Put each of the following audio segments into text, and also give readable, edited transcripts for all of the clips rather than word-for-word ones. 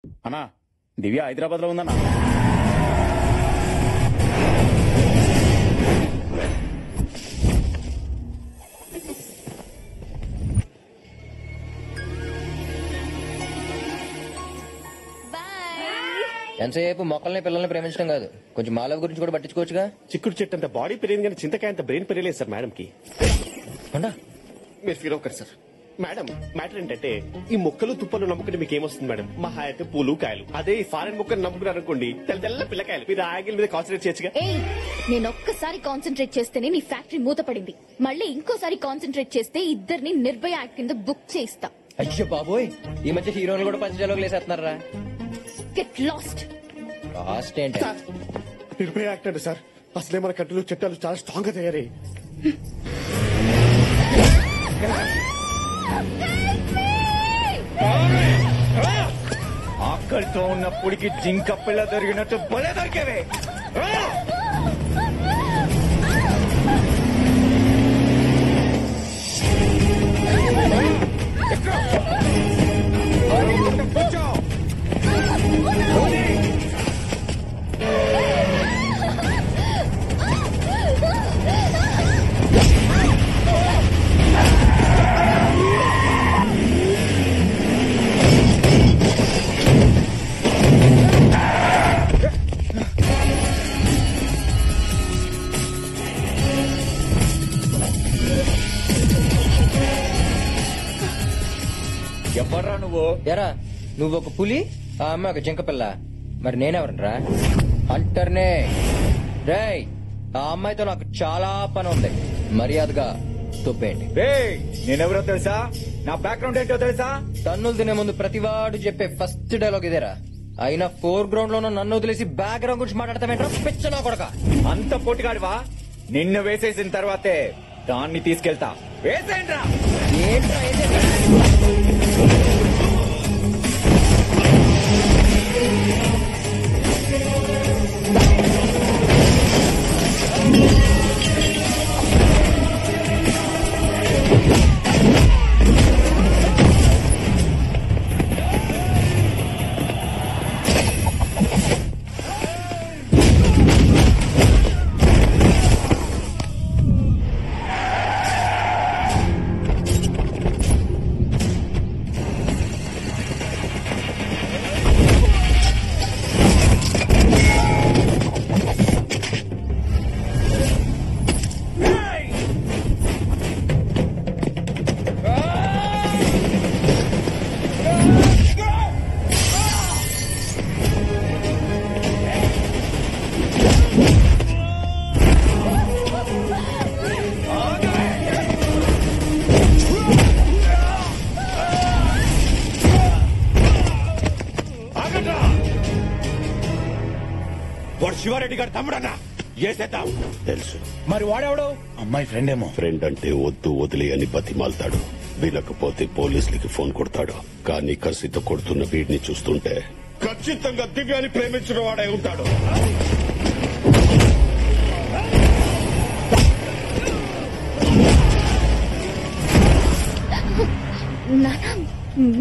అన్నా దివ్య హైదరాబాద్ లో ఉందన్నా. ఎంతసేపు మొక్కల్ని పిల్లల్ని ప్రేమించడం కాదు, కొంచెం మాలవ్ గురించి కూడా పట్టించుకోవచ్చుగా. చిక్కుడు చెట్టు అంత బాడీ పెరిగింది కానీ చింతకాయ అంత బ్రెయిన్ పెరగలేదు సార్ మేడం కి. మీరు ఫీల్ అవ్వకండి సార్. మేడం మ్యాటర్ ఏంటంటే ఈ మొక్కలు తుప్పలు నమ్ముకుంటే మీకు ఏమొస్తుంది మేడం? మహా అయితే పూలు కాయలు. అదే ఈ ఫారెన్ మొక్కలు నమ్ముకున్నారు అనుకోండి తెల్ల తెల్ల పిల్లకాయలు. మీరు ఆగిల్ మీద కాన్సన్ట్రేట్ చేయొచ్చుగా. ఏయ్, నేను ఒక్కసారి కాన్సన్ట్రేట్ చేస్తేనే నీ ఫ్యాక్టరీ మూతపడింది. మళ్ళీ ఇంకోసారి కాన్సన్ట్రేట్ చేస్తే ఇద్దరిని నిర్భయ యాక్ట్ కింద బుక్ చేస్తా. అయ్యో బాబోయ్, ఈ మధ్య హీరోలు కూడా పంచజాలోకి లేసేస్తున్నారా? Get lost. లాస్ట్ ఏంటి? నిర్భయ యాక్ట్ అండి సార్. అసలే మన కంట్రీలో చట్టాలు చాలా స్ట్రాంగ్ గా తయారై. ఆకలితో ఉన్నప్పటికి జింక పిల్ల దొరికినట్టు భలే దొరికేవే. ఎవర్రా నువ్వు? ఎరా, నువ్వు ఒక పులి, ఆ అమ్మాయి ఒక జింక పిల్ల, మరి నేనెవరనరా? అంటర్నే. రేయ్, ఆ అమ్మాయితో నాకు చాలా పని ఉంది, మర్యాదగా తొప్పేయండి. నేనెవరో తెలుసా? నా బ్యాక్గ్రౌండ్ ఏంటో తెలుసా? తన్నులు తినే ముందు ప్రతివాడు చెప్పే ఫస్ట్ డైలాగ్ ఇదేరా. అయినా ఫోర్ గ్రౌండ్ లో నన్ను వదిలేసి బ్యాక్గ్రౌండ్ గురించి మాట్లాడతామేంట్రా పిచ్చనా కొడక? అంత పొట్టిగాడివా? నిన్ను వేసేసిన తర్వాతే దాన్ని తీసుకెళ్తా. వేసేయండ్రా. ఏంట్రా ఏదేంట్రా? వాడు శివారెడ్డి గారు తమ్ముడన్నా. ఏసేద్దాం. తెలుసు. మరి వాడెవడు? అమ్మాయి ఫ్రెండ్ ఏమో. ఫ్రెండ్ అంటే వద్దు వదిలే అని బతిమాలతాడు. వీలకపోతే పోలీసులకి ఫోన్ కొడతాడు. కానీ కసితో కొడుతున్న వీడిని చూస్తుంటే ఖచ్చితంగా దివ్యాన్ని ప్రేమించిన వాడే ఉంటాడు. నానా,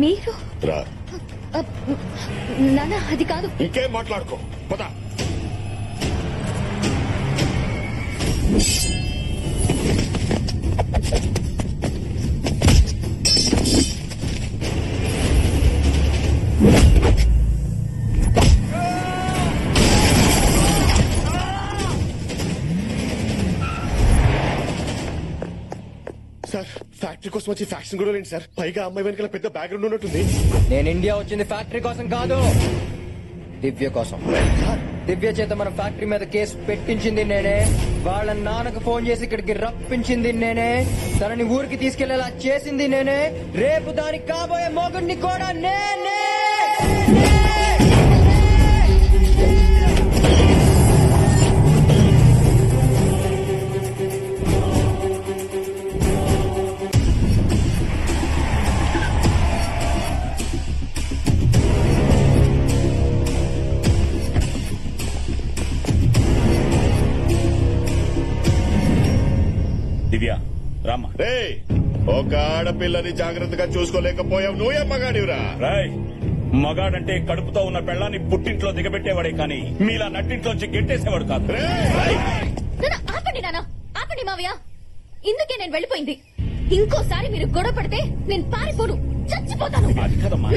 మీరు రా, నానా అది కాదు. ఇంకేం మాట్లాడుకో, పద. సార్ ఫ్యాక్టరీ కోసం వచ్చి ఫ్యాక్షన్ కూడా లేండి సార్. పైగా అమ్మాయి వెనకాల పెద్ద బ్యాక్గ్రౌండ్ ఉన్నట్టుంది. నేను ఇండియా వచ్చింది ఫ్యాక్టరీ కోసం కాదు, దివ్య కోసం. దివ్య చేత మన ఫ్యాక్టరీ మీద కేసు పెట్టించింది నేనే. వాళ్ళ నాన్నకు ఫోన్ చేసి ఇక్కడికి రప్పించింది నేనే. తనని ఊరికి తీసుకెళ్లేలా చేసింది నేనే. రేపు దానికి కాబోయే మొగుడిని కూడా నేనే. దివ్య రామ్మా. రేయ్, ఒక ఆడపిల్లని జాగ్రత్తగా చూసుకోలేకపోయావు. నువ్వే మగాడివిరా. రాయ్, మగాడంటే కడుపుతో ఉన్న పెళ్ళాన్ని పుట్టింట్లో దిగబెట్టేవాడే కానీ మీలా నట్టింట్లోంచి గెట్టేసేవాడు కాదు. ఆపండి నాన్న, ఆపండి మావయ్య. ఇందుకే నేను వెళ్ళిపోయింది. ఇంకోసారి మీరు గొడవ పడితే నేను పారిపోను, చచ్చిపోతాను. అది కదమ్మా.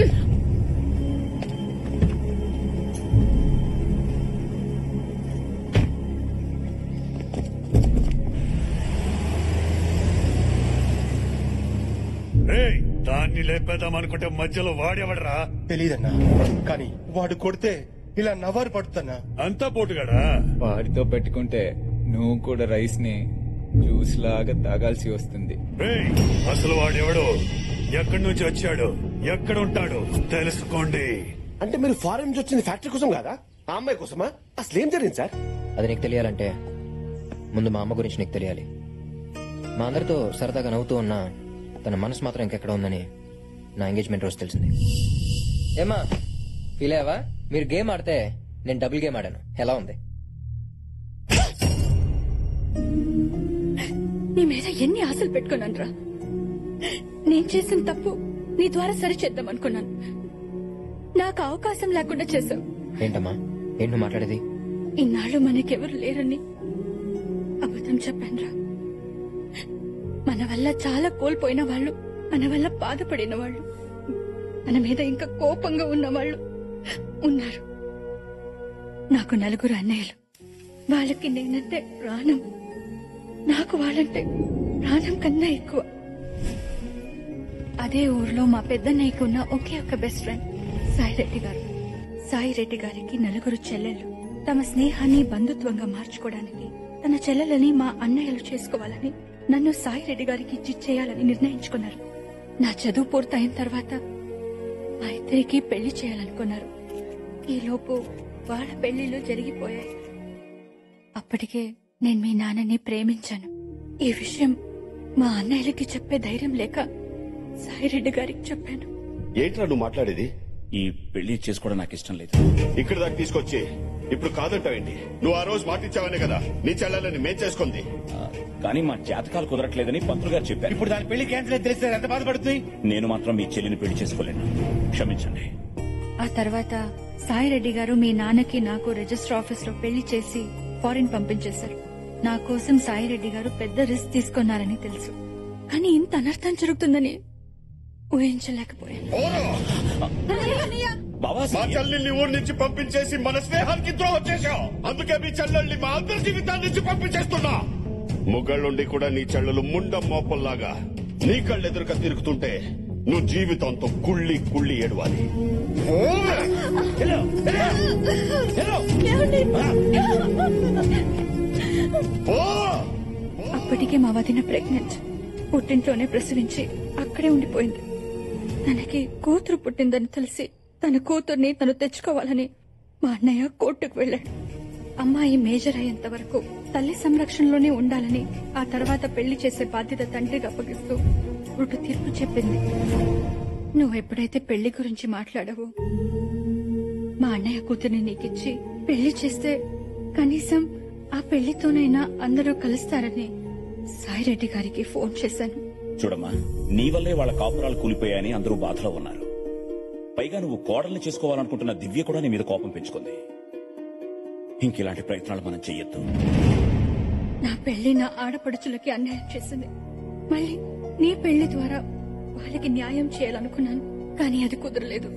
దాన్ని లేపేద్దాం అనుకుంటే మధ్యలో వాడేవాడరా? తెలీదన్నా, కానీ వాడు కొడితే ఇలా నవ్వారు పడుతున్నా. అంతా పోటుగాడా? వాడితో పెట్టుకుంటే నువ్వు కూడా రైస్ ని జ్యూస్ లాగా తాగాల్సి వస్తుంది. అసలు వాడెవడు, ఎక్కడి నుంచి వచ్చాడు, ఎక్కడ ఉంటాడు తెలుసుకోండి. అంటే మీరు ఫారెన్ నుంచి వచ్చింది ఫ్యాక్టరీ కోసం కాదా, ఆ అమ్మాయి కోసమా? అసలు ఏం జరిగింది సార్? అది నీకు తెలియాలంటే ముందు మా అమ్మ గురించి నీకు తెలియాలి. మా అందరితో సరదాగా నవ్వుతూ ఉన్నా తన మనసు మాత్రం ఇంకెక్కడ ఉందని నా ఎంగేజ్మెంట్ రోజు తెలిసింది. ఏమా ఫీల్ అయ్యావా? మీరు గేమ్ ఆడితే నేను డబుల్ గేమ్ ఆడాను. ఎలా ఉంది? నీ మీద ఎన్ని ఆశలు పెట్టుకున్నాను రా. నేను చేసిన తప్పు నీ ద్వారా సరిచేద్దాం అనుకున్నాను. నాకు అవకాశం లేకుండా చేశావు. ఏంటమ్మా, ఏంటి నువ్వు మాట్లాడేది? ఇన్నాళ్ళు మనకెవరు లేరని అబద్ధం చెప్పాను రా. మన వల్ల చాలా కోల్పోయిన వాళ్ళు, మన వల్ల బాధపడిన వాళ్ళు, మన మీద ఇంకా కోపంగా ఉన్న వాళ్ళు ఉన్నారు. నాకు 4 అన్నయ్యలు. వాళ్ళకి నేనంటే ప్రాణం. నాకు వాళ్ళంటే ప్రాణం కన్నా ఎక్కువ. అదే ఊర్లో మా పెద్దన్నయ్యకు ఉన్న ఒకే ఒక బెస్ట్ ఫ్రెండ్ సాయిరెడ్డి గారు. సాయిరెడ్డి గారికి 4 చెల్లెళ్ళు. తమ స్నేహాన్ని బంధుత్వంగా మార్చుకోవడానికి తన చెల్లెలని మా అన్నయ్యలు చేసుకోవాలని నన్ను సాయిరెడ్డి గారికి ఇచ్చి చేయాలని నిర్ణయించుకున్నారు. నా చదువు పూర్తయిన తర్వాత మా ఇద్దరికి పెళ్లి చేయాలనుకున్నారు. ఈలోపు వాళ్ళ పెళ్లిళ్ళు జరిగిపోయాయి. అప్పటికే నేను మీ నాన్నని ప్రేమించాను. ఈ విషయం మా అన్నయ్యలకి చెప్పే ధైర్యం లేక సాయిరెడ్డి గారికి చెప్పాను. ఏంట్రా నువ్వు మాట్లాడేది? ఈ పెళ్లి చేసుకోవడం నాకు ఇష్టం లేదు. ఇక్కడ దాకా తీసుకొచ్చి ఇప్పుడు కాదంటావేంటి? నువ్వు ఆ రోజు మాటిచ్చావనే కదా నీ చెల్లెలని మేం చేసుకుంది. కానీ మా జాతకాలు కుదరట్లేదని పంతులు గారు చెప్పారు. ఇప్పుడు దాని పెళ్లి క్యాన్సిల్ అయితే తెలిస్తే ఎంత బాధపడుతుంది? నేను మాత్రం మీ చెల్లిని పెళ్లి చేసుకోలేను, క్షమించండి. ఆ తర్వాత సాయిరెడ్డి గారు మీ నాన్నకి నాకు రిజిస్టర్ ఆఫీస్ లో పెళ్లి చేసి ఫారిన్ పంపించేశారు. నా కోసం సాయిరెడ్డి గారు పెద్ద రిస్క్ తీసుకున్నారని తెలుసు. కానీ ఇంత అనర్థం జరుగుతుందని ఊహించలేకపోయాను. మా చెల్లెల్ని ఊరి నుంచి పంపించేసి మన స్నేహానికి ద్రోహం చేశావు. అందుకే మీ చెల్లెల్ని మా అందరి జీవితాన్ని నుంచి పంపించేస్తున్నా. ముగ్గుళ్ళుండి కూడా నీ చెల్లెలు ముండ మోపల్లాగా నీ కళ్ళెదురుగా తిరుగుతుంటే నువ్వు జీవితంతో కుళ్ళి కుళ్ళి ఏడవాలి. అప్పటికే మా వదిన ప్రెగ్నెంట్. పుట్టింట్లోనే ప్రసవించి అక్కడే ఉండిపోయింది. తనకి కూతురు పుట్టిందని తెలిసి తన కూతుర్ని తను తెచ్చుకోవాలని మా అన్నయ్య కోర్టుకు వెళ్ళాడు. అమ్మాయి మేజర్ అయ్యేంత వరకు తల్లి సంరక్షణలోనే ఉండాలని, ఆ తర్వాత పెళ్లి చేసే బాధ్యత తండ్రికి అప్పగిస్తూ రుటు తీర్పు చెప్పింది. నువ్వెప్పుడైతే పెళ్లి గురించి మాట్లాడవో మా అన్నయ్య కూతుర్ని నీకిచ్చి పెళ్లి చేస్తే కనీసం ఆ పెళ్లితోనైనా అందరూ కలుస్తారని సాయిరెడ్డి గారికి ఫోన్ చేశాను. చూడమ్మా, నీ వల్లే వాళ్ళ కాపురాలు కూలిపోయాయని అందరూ బాధలో ఉన్నారు. పైగా నువ్వు కోడల్ని చేసుకోవాలనుకుంటున్న దివ్య కూడా నీ మీద కోపం పెంచుకుంది. ఇంకిలాంటి ప్రయత్నాలు మనం చెయ్యొద్దు. నా పెళ్లి నా ఆడపడుచులకి అన్యాయం చేసింది. మళ్ళీ నీ పెళ్లి ద్వారా వాళ్ళకి న్యాయం చేయాలనుకున్నాను, కానీ అది కుదరలేదు.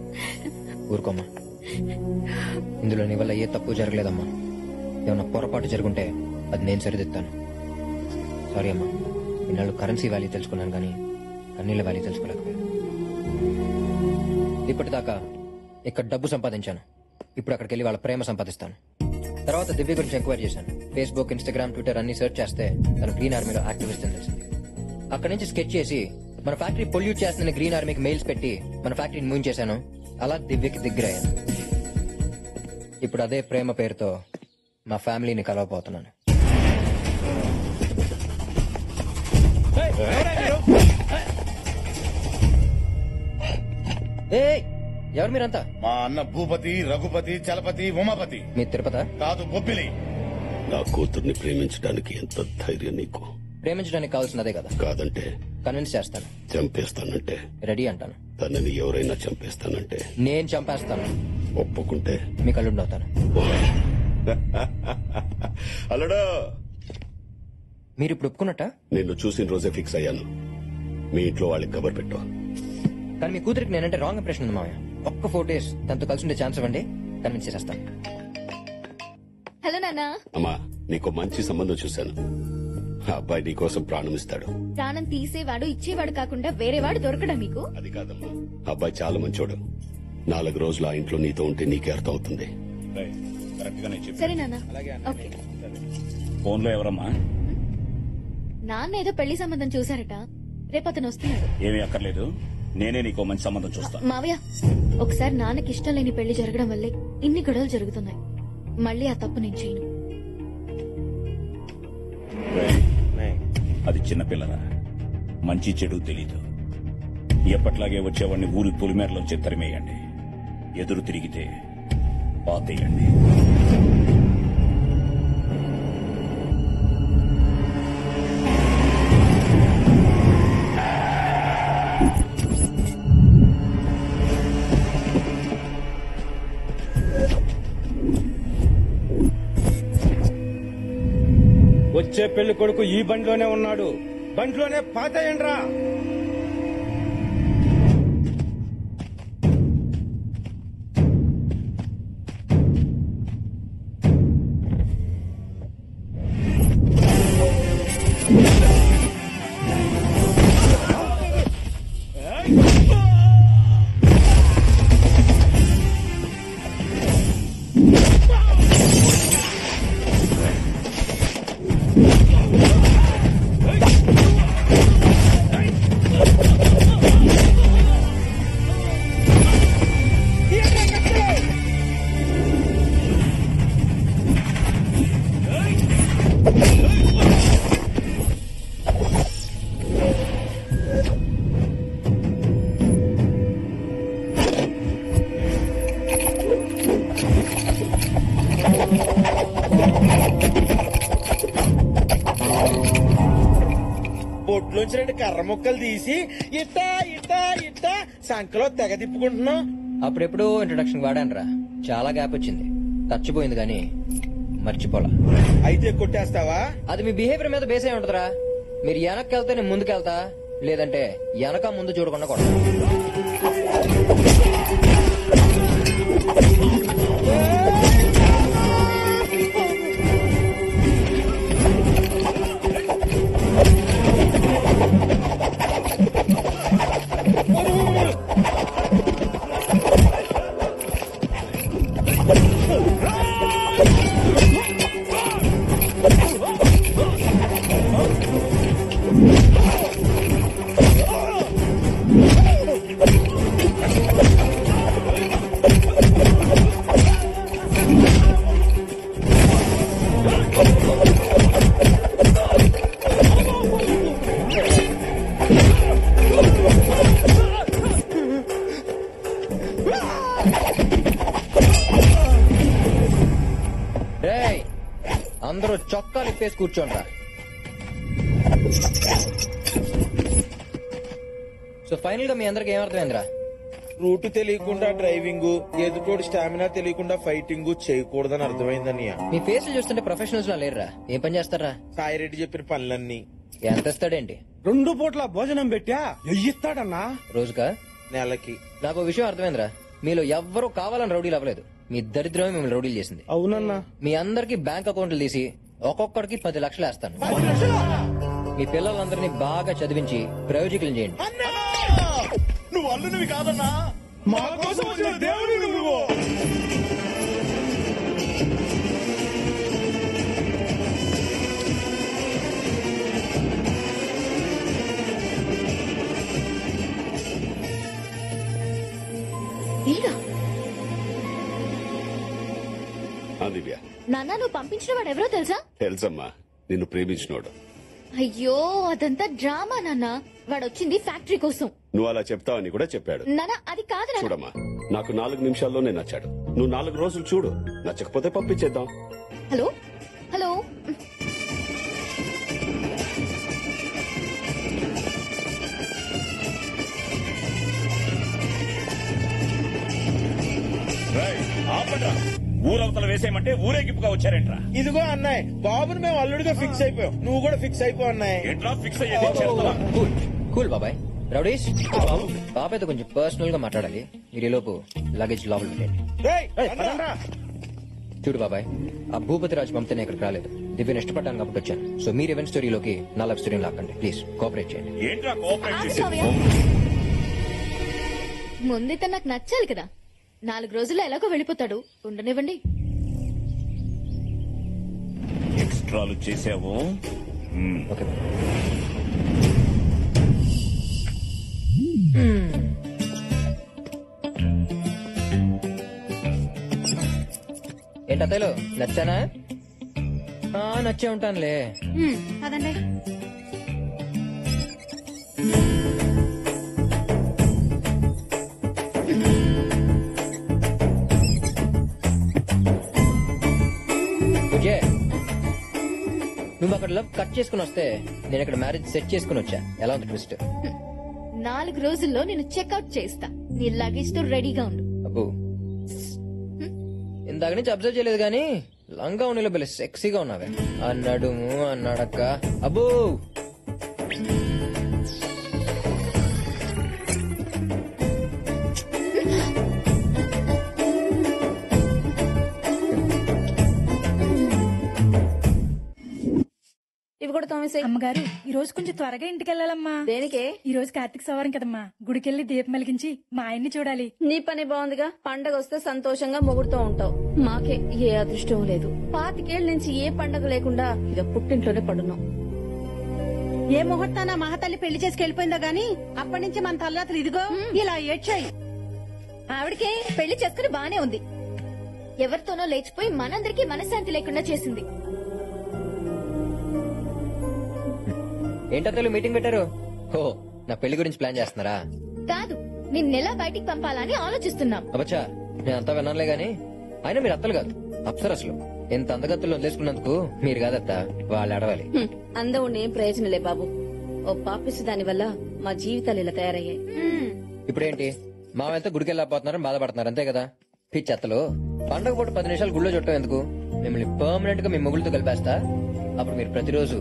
ఊరుకోమ్మా, ఇందులో నీ వల్ల ఏ తప్పు జరగలేదమ్మా. ఏమన్నా పొరపాటు జరుగుంటే అది నేను సరిదిద్దాను. సారీ అమ్మా, ఇన్నాళ్ళు కరెన్సీ వాల్యూ తెలుసుకున్నాను కానీ కన్నీళ్ళ వాల్యూ తెలుసుకోలేకపోయాను. ఇప్పటిదాకా ఇక్కడ డబ్బు సంపాదించాను, ఇప్పుడు అక్కడికి వెళ్ళి వాళ్ళ ప్రేమ సంపాదిస్తాను. తర్వాత దివ్య గురించి ఎంక్వైరీ చేశాను. ఫేస్బుక్, ఇన్స్టాగ్రామ్, ట్విట్టర్ అన్ని సెర్చ్ చేస్తే తను గ్రీన్ ఆర్మీలో యాక్టివిస్ట్ అని తెలిసింది. అక్కడి నుంచి స్కెచ్ చేసి మన ఫ్యాక్టరీ పొల్యూట్ చేస్తుందని గ్రీన్ ఆర్మీకి మెయిల్స్ పెట్టి మన ఫ్యాక్టరీని మూవ్ చేశాను. అలా దివ్యకి దగ్గరయ్యాను. ఇప్పుడు అదే ప్రేమ పేరుతో మా ఫ్యామిలీని కలవబోతున్నాను. ఎవరు మీరంతా? మా అన్న భూపతి, రఘుపతి, చలపతి, ఉమాపతి. మీ తిరుపత? కాదు, బొబ్బిలి. నా కూతుర్ని ప్రేమించడానికి ఎంత ధైర్యం నీకు? ప్రేమించడానికి కావాల్సినదే కదా. కాదంటే కన్విన్స్ చేస్తాను. చంపేస్తానంటే రెడీ అంటాను. తనని ఎవరైనా చంపేస్తానంటే నేను చంపేస్తాను. ఒప్పుకుంటే మీ కళ్ళుండి అవుతాను. అలడా మీరు ఇప్పుడు ఒప్పుకున్నట్ట? నిన్ను చూసిన రోజే ఫిక్స్ అయ్యాను. మీ ఇంట్లో వాళ్ళకి కబర్ పెట్టు. కానీ మీ కూతురికి నేనంటే రాంగ్ ఇంప్రెషన్ ఉంది మామయ్య. ఒక్క 4 days తనతో కలిసి ఉండే ఛాన్స్ ఇవ్వండి, కన్విన్స్ చేస్తాను. హలో నాన్న. అమ్మా, నీకు మంచి సంబంధం చూశాను. ఆ అబ్బాయి నీకోసం ప్రాణం ఇస్తాడు. ప్రాణం తీసేవాడు ఇచ్చేవాడు కాకుండా వేరేవాడు దొరకడా మీకు? అది కాదమ్మా, అబ్బాయి చాలా మంచోడు. 4 రోజులు ఆ ఇంట్లో నీతో ఉంటే నీకే అర్థం అవుతుంది. కరెక్ట్ గానే చెప్పు. సరే నాన్న. ఓకే. ఫోన్ లో ఎవరమ్మా? నాన్న ఏదో పెళ్లి సంబంధం చూసారట, రేపు అతను వస్తున్నాడు. ఏమీ అక్కర్లేదు, నేనే నీకు మంచి సంబంధం చూస్తాను. మావయ్య, ఒకసారి నాన్నకి ఇష్టం లేని పెళ్లి జరగడం వల్లే ఇన్ని గొడవలు జరుగుతున్నాయి. మళ్ళీ ఆ తప్పు నేను చేయను. అది చిన్నపిల్లరా, మంచి చెడు తెలీదు. ఎప్పట్లాగే వచ్చేవాడిని ఊరి పులిమేరలోంచి తరిమేయండి. ఎదురు తిరిగితే పాతేయండి. వచ్చే పెళ్లి కొడుకు ఈ బండిలోనే ఉన్నాడు. బండిలోనే పాతేయండ్రా. బొట్లోంచి 2 కర్ర ముక్కలు తీసి ఇట్టా ఇట్టా ఇట్టా సంకలో తెగ తిప్పుకుంటున్నాం. అప్పుడెప్పుడు ఇంట్రొడక్షన్ వాడానురా, చాలా గ్యాప్ వచ్చింది. చచ్చిపోయింది కానీ మర్చిపోలా. అయితే కొట్టేస్తావా? అది మీ బిహేవియర్ మీద బేస్ అయి ఉంటదిరా. మీరు వెనక్కి వెళ్తే నేను ముందుకెళ్తా, లేదంటే వెనక ముందు చూడకుండా కొడతా. రేయ్, అందరూ చొక్కాలు ఇప్పేసి కూర్చోండ్రా. సో ఫైనల్ గా మీ అందరికి ఏమర్థమైందిరా? రూట్ తెలియకుండా డ్రైవింగ్, ఎదుటోడి స్టామినా తెలియకుండా ఫైటింగ్ చేయకూడదని అర్థమైందన్నయ్య. మీ ఫేస్లు చూస్తుంటే ప్రొఫెషనల్స్ లా లేరురా. ఏం పని చేస్తారా? సాయిరెడ్డి చెప్పిన పనులన్నీ. ఎంత ఇస్తాడేంటి? 2 పూట్ల భోజనం పెట్టా ఎయ్యిస్తాడన్నా. రోజుకా? నెలకి. నాకు ఓ విషయం అర్థమైందిరా. మీలో ఎవ్వరూ కావాలని రౌడీలు అవ్వలేదు. మీ దరిద్రమే మిమ్మల్ని రౌడీలు చేసింది. అవునన్నా. మీ అందరికి బ్యాంక్ అకౌంట్లు తీసి ఒక్కొక్కడికి 10 లక్షలు వేస్తాను. మీ పిల్లలందరినీ బాగా చదివించి ప్రయోజకులు చేయండి. నువ్వు అల్లునివి కాదన్నా, మా కోసం వచ్చిన దేవుడు నువ్వు. దివ్య, నాన్న, నువ్వు పంపించిన వాడు ఎవరో తెలుసా? తెలుసమ్మా, నిన్ను ప్రేమించినోడు. అయ్యో, అదంతా డ్రామా నాన్న. వాడు వచ్చింది ఫ్యాక్టరీ కోసం. నువ్వు అలా చెప్తావని కూడా చెప్పాడు. నాన్న, అది కాదు నాన్న. చూడమ్మా, నాకు 4 నిమిషాల్లోనే నచ్చాడు. నువ్వు 4 రోజులు చూడు, నచ్చకపోతే పంపించేద్దాం. హలో హలో, ఆపండ్రా. ఊరవతల వేసేయమంటే ఊరేగింపుగా వచ్చారేంట్రా? ఇదిగో అన్నాయ్, బాబుని మేము అల్లుడిగా ఫిక్స్ అయిపోయాం, నువ్వు కూడా ఫిక్స్ అయిపో అన్నాయ్. ఏంట్రా ఫిక్స్ అయ్యేది? చేస్తావా? కూల్ బాబాయ్. రౌడీష్, బాబాయ్తో కొంచెం పర్సనల్ గా మాట్లాడాలి. మీరు లోపు లగేజ్ లోపల పెట్టండి. ఏయ్, పదండ్రా. చూడు బాబాయ్, ఆ భూపతి రాజు పంపితే నేను ఇక్కడికి రాలేదు. దివ్యను ఇష్టపడ్డాను కాబట్టి వచ్చాను. సో మీరు ఈవెంట్ స్టోరీలోకి నా లవ్ స్టోరీని లాక్కండి ప్లీజ్. కోఆపరేట్ చేయండి. ఏంట్రా కోఆపరేట్ ఆగు చేసేది? కావ్య. ముందైతే నాకు నచ్చాలి కదా. 4 రోజుల్లో ఎలాగో వెళ్ళిపోతాడు, ఉండనివ్వండి. ఎక్స్ట్రాలు చేసావు. Okay bye. ఏంటి అత్తయ్యలు నచ్చానా? నచ్చే ఉంటానులే. అదండి. నువ్వు అక్కడ లవ్ కట్ చేసుకుని వస్తే నేను ఇక్కడ మ్యారేజ్ సెట్ చేసుకుని వచ్చా. ఎలా ఉంది ట్విస్ట్? 4 రోజుల్లో నేను చెక్అవుట్ చేస్తా. నీ లగేజ్ తో రెడీగా ఉండు. అబ్బో, ఇందాక నుంచి అబ్జర్వ్ చేయలేదు గానీ లంగా ఉన్నీలో భలే సెక్సీగా ఉన్నావే. అన్నాడుము అన్నాడక్క. అబ్బో, ఇవి కూడా తోమేసాయి. అమ్మగారు ఈ రోజు కొంచెం త్వరగా ఇంటికి వెళ్ళాలమ్మా. దేనికే? ఈ రోజు కార్తీక సవారం కదమ్మా, గుడికెళ్ళి దీపం వెలిగించి మా ఆయన్ని చూడాలి. నీ పని బాగుందిగా. పండగ వస్తే సంతోషంగా మొగుడుతూ ఉంటావు. మాకే ఏ అదృష్టం లేదు. 25 ఏళ్ల నుంచి ఏ పండగ లేకుండా ఇక పుట్టింట్లోనే పడున్నాం. ఏ ముహూర్తాన మహాతల్లి పెళ్లి చేసుకెళ్లిపోయిందో గాని అప్పటి నుంచి మన తల్లాతలు ఇదిగో ఇలా ఏడ్చాయి. ఆవిడకే పెళ్లి చేసుకుని బానే ఉంది. ఎవరితోనో లేచిపోయి మనందరికీ మనశ్శాంతి లేకుండా చేసింది. ఏంటో మీటింగ్ పెట్టారు? ఓ, నా పెళ్లి గురించి ప్లాన్ చేస్తున్నారా? కాదు, నిన్నెలా బయటికి పంపాలని ఆలోచిస్తున్నాం. అబ్బచ్చా, నేను అంతా విన్నానులే గాని అయినా మీరు అత్తలు కాదు, అప్సరసలు. ఎంత అందగత్తులు వదిలేసుకున్నందుకు మీరు కాదత్తా, వాళ్ళు అడవాలి. అందవుని ఏం ప్రయోజనలే బాబు. ఓ పాపిసి దాని వల్ల మా జీవితాలు ఇలా తయారయ్యాయి. ఇప్పుడేంటి మా వెళ్తే గుడికి వెళ్ళకపోతున్నారని బాధపడుతున్నారు అంతే కదా? పిచ్చత్తలు, పండగ పూట 10 నిమిషాలు గుళ్ళో చుట్టం ఎందుకు? మిమ్మల్ని పర్మనెంట్ గా మీ మొగుళ్ళతో కలిపేస్తా. అప్పుడు మీరు ప్రతిరోజు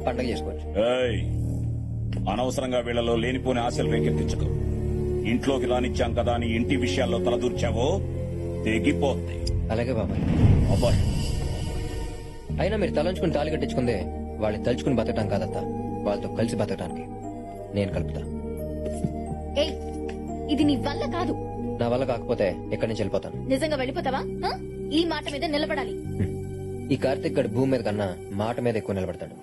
పండగ చేసుకోవచ్చు. అనవసరంగా వీళ్లలో లేనిపోని ఆశలు రేకెత్తించకు. ఇంట్లోకి రానిచ్చాం కదా అని ఇంటి విషయాల్లో తలదూర్చావో తెగిపోద్ది. అలాగే బాబాయ్. అబ్బాయి, అయినా మీరు తలంచుకుని తాళి కట్టించుకుందే వాళ్ళని తలుచుకుని బతకటం కాదత్తా, వాళ్ళతో కలిసి బతకటానికి. నేను కలుపుతా. ఏయ్, ఇది నీ వల్ల కాదు. నా వల్ల కాకపోతే ఎక్కడి నుంచి వెళ్ళిపోతాను. నిజంగా వెళ్ళిపోతావా? ఈ మాట మీద నిలబడాలి. ఈ కార్తిక్ గడు భూమి మీద కన్నా మాట మీద ఎక్కువ నిలబడతాడు.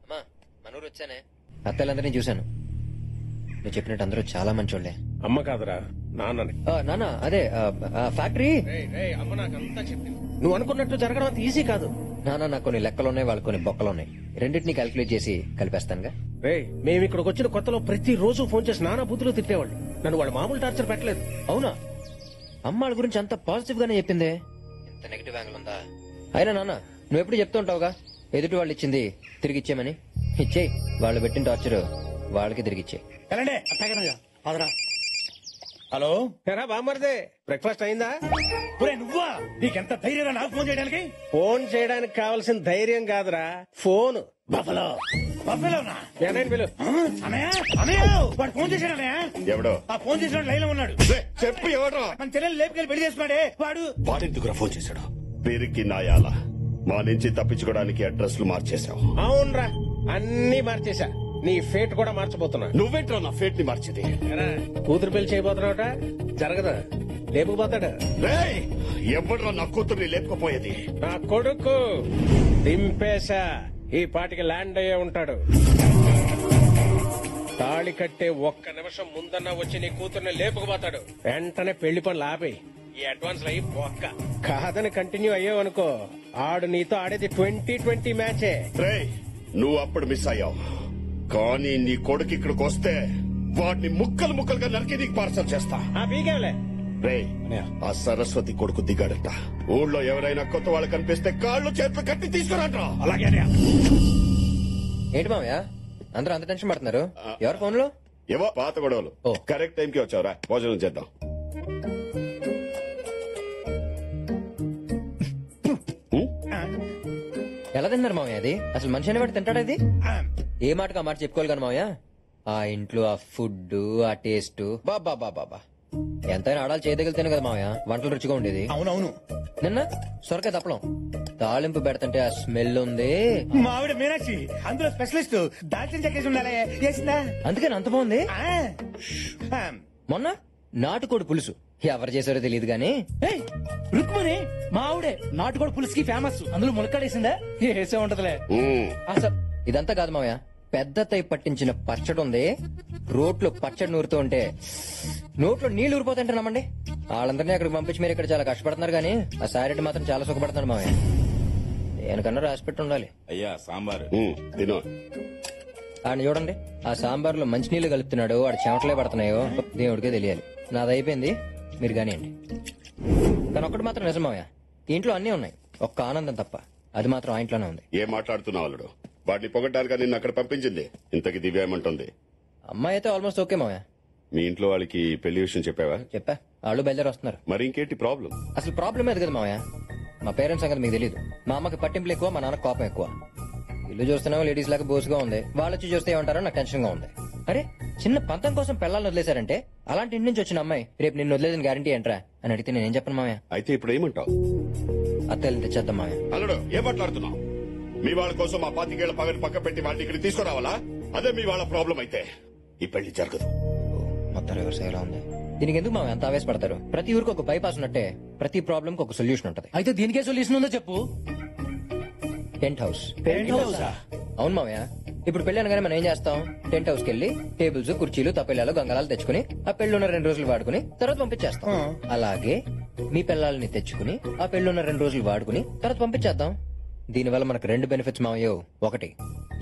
అమ్మా, మనూరు వచ్చానే. అత్తలందరినీ చూశాను. నువ్వు చెప్పినట్టు అందరూ చాలా మంచోళ్లే. అమ్మ కాదురా, నాన్నని. నాన్న అదే ఫ్యాక్టరీ. అమ్మ నాకంతా చెప్పింది. నువ్వు అనుకున్నట్టు జరగడం అంత ఈజీ కాదు. నాన్న, నాకు కొన్ని లెక్కలున్నాయి, వాళ్ళు కొన్ని బొక్కలున్నాయి. రెండింటినీ క్యాల్కులేట్ చేసి కలిపేస్తానుగా. మేము ఇక్కడికి వచ్చిన కొత్తలో ప్రతి రోజు ఫోన్ చేసి నానా బుద్ధులు తిట్టేవాళ్ళు. నన్ను వాళ్ళు మామూలు టార్చర్ పెట్టలేదు. అవునా? అమ్మాళ్ళ గురించి అంత పాజిటివ్ గానే చెప్పిందే. ఇంత నెగిటివ్ యాంగిల్ ఉందా? అయినా నాన్న, నువ్వు ఎప్పుడు చెప్తూ ఉంటావుగా ఎదుటి వాళ్ళు ఇచ్చింది తిరిగి ఇచ్చేయమని. ఇచ్చేయి. వాళ్ళు పెట్టిన టార్చర్ వాళ్ళకి తిరిగి ఇచ్చేయి. హలో, ఎరా బామ్మర్దే, బ్రేక్ఫాస్ట్ అయిందా? నువ్వా? నీకెంత ధైర్యం నాకు ఫోన్ చేయడానికి? ఫోన్ చేయడానికి కావాల్సిన ధైర్యం కాదురా, ఫోన్. బఫలో బఫలోనా? వాడు ఫోన్ చేశాడు అన్నయ్య. ఎవడో? ఆ ఫోన్ చేసిన లైన్ లో ఉన్నాడు. చెప్పు ఎవడో? మన చెల్లెలు లేపుకెళ్ళి పెళ్లి చేసుకున్నాడే వాడు. వాడెందుకురా ఫోన్ చేశాడు? పేరుకి నాయాల మా నుంచి తప్పించుకోవడానికి అడ్రస్లు మార్చేశావు. అవునరా, అన్ని మార్చేశా. నీ ఫేట్ కూడా మార్చబోతున్నా. నువ్వేంట్రా నా ఫేట్ ని మార్చేది? కూతురు పెళ్లి చేయబోతున్నావుట, జరగదా? లేపుకుపోతాడు. ఎవడ్రా నా కూతుర్ని లేపుకుపోయేది? నా కొడుకు దింపేశా. ఈ పాటికి ల్యాండ్ అయ్యే ఉంటాడు. తాళి కట్టే 1 నిమిషం ముందన్నా వచ్చి నీ కూతుర్ని లేపుకుపోతాడు. వెంటనే పెళ్లి పనులు ఆపేయి. ఈ అడ్వాన్స్ అయ్యి పోక్క. కాదని కంటిన్యూ అయ్యావు అనుకో, ఆడు నీతో ఆడేది 2020 మ్యాచే. నువ్వు అప్పుడు మిస్ అయ్యావు, కానీ నీ కొడుకు ఇక్కడికి వస్తే వాడిని ముక్కలు ముక్కలుగా నరికి నీకు పార్సల్ చేస్తా. బీగేలే ఆ సరస్వతి కొడుకు దిగాడట. ఊళ్ళో ఎవరైనా కొత్త వాళ్ళు కనిపిస్తే కాళ్ళు చేతులు కట్టి తీసుకురాట్రా. అలాగే ఏంటి మామయ్య అందరూ అంత టెన్షన్ పడుతున్నారు? ఎవరు ఫోన్ లో? ఏవో పాత గొడవలు. కరెక్ట్ టైం కి వచ్చావురా, భోజనం చేద్దాం. ఎలా తిన్నారు మామయ్య? అది అసలు మనిషి అనేవాడు తింటాడు? అది ఏ మాటకు ఆ మాట చెప్పుకోవాలి కానీ మామయ్య. ఆ ఇంట్లో ఆ ఫుడ్, ఆ టేస్ట్ బాబా బాబా ఎంతైనా ఆడాలి చేయదగిలితేనే కదా మామయ్య వంటలు రుచిగా ఉండేది. అవునవును. నిన్న సొరకాయ తప్పలం తాలింపు పెడతంటే ఆ స్మెల్ ఉంది. మావిడ మీనాక్షి అందులో స్పెషలిస్ట్ దాల్చిన చెక్కేసి ఉండాలి చేసిందా? అందుకని అంత బాగుంది. మొన్న నాటుకోడి పులుసు ఎవరు చేశారో తెలియదు గానీ రుక్మణి మా ఆవిడే నాటుకోడి పులుసుకి ఫేమస్. అందులో ములక్కాడేసిందా? వేసే ఉంటదిలే. అసలు ఇదంతా కాదు మామయ్య, పెద్ద తై పట్టించిన పచ్చడి ఉంది. రోట్లో పచ్చడి నూరుతూ ఉంటే నోట్లో నీళ్లు ఊరిపోతుంటే నమ్మండి. వాళ్ళందరినీ అక్కడికి పంపించి మీరు ఇక్కడ చాలా కష్టపడుతున్నారు కానీ ఆ సారెడ్డి మాత్రం చాలా సుఖపడుతున్నాడు మామయ్య. దేనికన్నా రాసి పెట్టి ఉండాలి. అయ్యా సాంబార్ తిను. ఆయన చూడండి, ఆ సాంబార్ లో మంచినీళ్లు కలుపుతున్నాడు, వాడు చెమటలే పడుతున్నాయో దేవుడికే తెలియాలి. నాది అయిపోయింది, మీరు కానివ్వండి. కానీ ఒక్కటి మాత్రం నిజం మామయ్య, ఇంట్లో అన్నీ ఉన్నాయి, ఒక్క ఆనందం తప్ప. అది మాత్రం ఆ ఇంట్లోనే ఉంది. ఏం మాట్లాడుతున్నావు అల్లుడు? వాడిని పొగట్టారుగా నిన్ను అక్కడ పంపించింది. ఇంతకి దివ్య ఏమంటుంది? అమ్మాయి అయితే ఆల్మోస్ట్ ఓకే మామయ్య. మీ ఇంట్లో వాళ్ళకి పెళ్లి విషయం చెప్పావా? చెప్పా, వాళ్ళు బయలుదేరి వస్తున్నారు. మరి ఇంకేంటి ప్రాబ్లం? అసలు ప్రాబ్లం ఏది కదా మామయ్య, మా పేరెంట్స్ సంగతి మీకు తెలియదు. మా అమ్మకి పట్టింపులు ఎక్కువ, మా నాన్న కోపం ఎక్కువ. ఇల్లు చూస్తున్నావు లేడీస్ లాగా బోసుగా ఉంది, వాళ్ళు వచ్చి చూస్తే ఏమంటారో నాకు టెన్షన్ గా ఉంది. అరే చిన్న పంతం కోసం పిల్లల్ని వదిలేశారంటే అలాంటి ఇంటి నుంచి వచ్చిన అమ్మాయి రేపు నిన్ను వదిలేదని గ్యారంటీ ఏంట్రా అని అడిగితే నేనేం చెప్పను మామయ్య. అయితే ఇప్పుడు ఏమంటావు? అత్తల్ని తెచ్చేద్దాం మామయ్య. అల్లుడు ఏం మాట్లాడుతున్నావు? మీ వాళ్ళ కోసం ఆ 25 ఏళ్ల పగని పక్క పెట్టి వాళ్ళని ఇక్కడ తీసుకురావాలా? అదే మీ వాళ్ళ ప్రాబ్లం అయితే ఈ పెళ్లి జరగదు. మొత్తం రివర్స్ ఎలా ఉంది? దీనికి ఎందుకు మామయ్య అంత ఆవేశపడతారు? ప్రతి ఊరికి ఒక బైపాస్ ఉన్నట్టే ప్రతి ప్రాబ్లం కి ఒక సొల్యూషన్ ఉంటది. అయితే దీనికే సొల్యూషన్ ఉందో చెప్పు. Tent house. అవును మామయ్య, ఇప్పుడు పెళ్లి అనగానే మనం ఏం చేస్తాం? టెంట్ హౌస్ కి వెళ్లి టేబుల్స్, కుర్చీలు, తప్పెళ్లాలు, గంగళాలు తెచ్చుకుని ఆ పెళ్లి 2 రోజులు వాడుకుని తర్వాత పంపించేస్తాం. అలాగే మీ పిల్లల్ని తెచ్చుకుని ఆ పెళ్లి 2 రోజులు వాడుకుని తర్వాత పంపించేద్దాం. దీనివల్ల మనకు 2 బెనిఫిట్స్ మామయ్యో. ఒకటి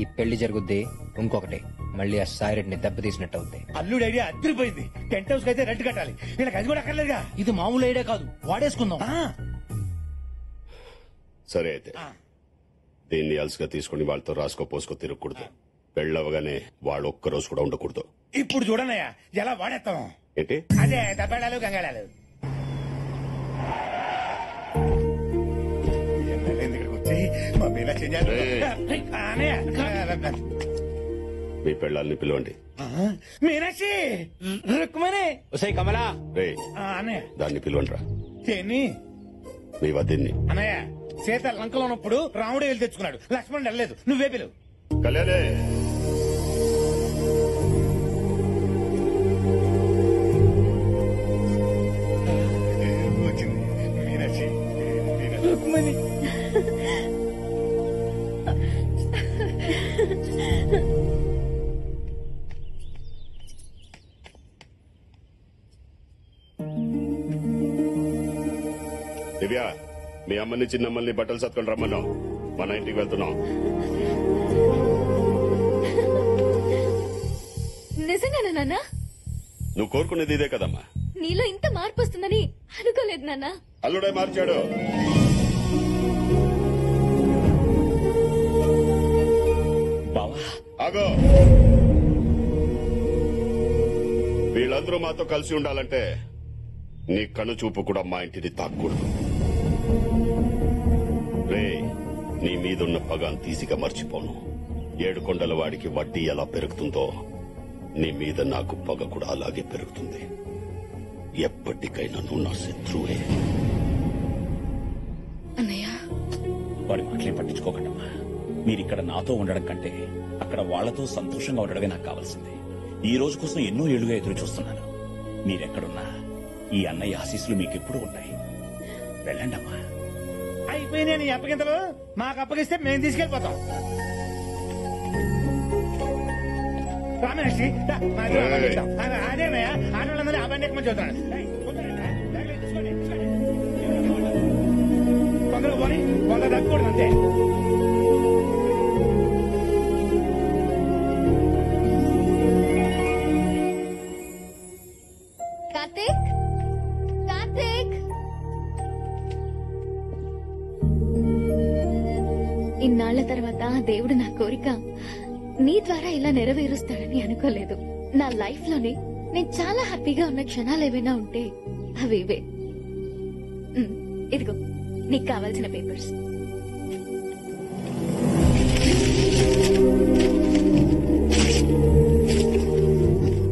ఈ పెళ్లి జరుగుద్ది, ఇంకొకటి మళ్ళీ ఆ సాయిరెడ్డిని దెబ్బతీసినట్టు అవుద్ది. అల్లుడు ఐడియా అదిరిపోయింది. టెంట్ హౌస్ కి అయితే రెంట్ కట్టాలి, వీళ్ళకి అది కూడా అక్కర్లేదుగా. ఇది మామూలు ఐడియా కాదు, వాడేసుకుందాం. సరే అయితే దీన్ని అలసిగా తీసుకుని వాళ్ళతో రాసుకో పోసుకో తిరగకూడదు. పెళ్ళవగానే వాళ్ళు ఒక్క రోజు కూడా ఉండకూడదు. ఇప్పుడు చూడనయ్యా ఎలా వాడేస్తాం. ఏంటి? అదే దబ్బేళాలు గంగాళాలు. మీ పెళ్ళాలని పిలవండి. మీనాక్షి, రుక్మణి, కమలా, అన్నయ్య దాన్ని పిలవండి రా. మీ వదిన్ని. అన్నయ్య సీత లంకలో ఉన్నప్పుడు రాముడే వెళ్ళి తెచ్చుకున్నాడు, లక్ష్మణుడు వెళ్ళలేదు, నువ్వే పిలువు. కళ్యాణే వచ్చింది మీనాక్షి. రుక్మణి దివ్య, మీ అమ్మని చిన్నమ్మల్ని బట్టలు సత్కొని రమ్మన్నాం. మన ఇంటికి వెళ్తున్నాం. నిజంగానా నాన్న? నువ్వు కోరుకునేది ఇదే కదమ్మా. నీలో ఇంత మార్పు వస్తుందని అనుకోలేదు నాన్న. అల్లుడే మార్చాడు. ఆగో, వీళ్ళందరూ మాతో కలిసి ఉండాలంటే నీ కను చూపు కూడా మా ఇంటిని తాక్కూడదు. రే, నీ మీదున్న పగాన్ తీసిగా మర్చిపోను. 7 కొండల వాడికి వడ్డీ ఎలా పెరుగుతుందో నీ మీద నాకు పగ కూడా అలాగే పెరుగుతుంది. ఎప్పటికైనా నువ్వు నా శత్రువే. వాడి మాటలే పట్టించుకోకండమ్మా. మీరిక్కడ నాతో ఉండడం కంటే అక్కడ వాళ్లతో సంతోషంగా ఉండడమే నాకు కావాల్సింది. ఈ రోజు కోసం ఎన్నో ఏళ్లుగా ఎదురు చూస్తున్నాను. మీరెక్కడున్నా ఈ అన్నయ్య ఆశీస్సులు మీకెప్పుడు ఉన్నాయి. వెళ్ళండమ్మా. అయిపోయినాయి నీ అప్పగింతలు. మాకు అప్పగిస్తే మేము తీసుకెళ్లిపోతాం. రామేషి, అదేనయ్యా ఆడవాళ్ళందరూ ఆ బండి ఎక్కమని చెబుతున్నాడు. కొందరు పోని కొందరు తగ్గకూడదు అంతే. కార్తీక్, కార్తీక్, ఇన్నాళ్ల తర్వాత దేవుడు నా కోరిక నీ ద్వారా ఇలా నెరవేరుస్తాడని అనుకోలేదు. నా లైఫ్ లోనే నేను చాలా హ్యాపీగా ఉన్న క్షణాలు ఏమైనా ఉంటే అవి ఇవే. ఇదిగో నీకు కావాల్సిన పేపర్స్.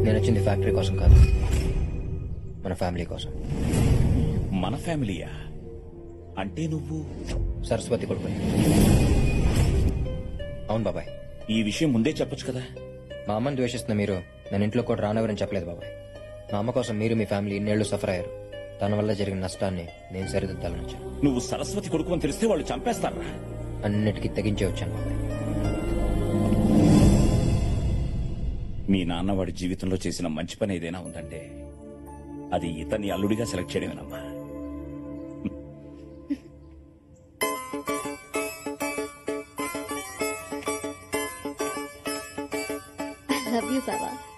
నేను వచ్చింది ఫ్యాక్టరీ కోసం కాదు, మన ఫ్యామిలీ కోసం. మన ఫ్యామిలీయా? అంటే నువ్వు సరస్వతి కొడుకు. అవును బాబాయ్. ఈ విషయం ముందే చెప్పొచ్చు కదా. మా అమ్మని ద్వేషిస్తున్న మీరు నేను ఇంట్లో కూడా రానవరని చెప్పలేదు బాబాయ్. మా అమ్మ కోసం మీరు మీ ఫ్యామిలీ ఇన్నేళ్లు సఫర్ అయ్యారు. తన వల్ల జరిగిన నష్టాన్ని నేను సరిదిద్దాలని వచ్చాను. నువ్వు సరస్వతి కొడుకు అని తెలిస్తే వాళ్ళు చంపేస్తారా? అన్నిటికీ తెగించే వచ్చాను బాబాయ్. మీ నాన్న వాడి జీవితంలో చేసిన మంచి పని ఏదైనా ఉందంటే అది ఇతన్ని అల్లుడిగా సెలెక్ట్ చేయడమేనమ్మా. ఐ లవ్ యూ బావా.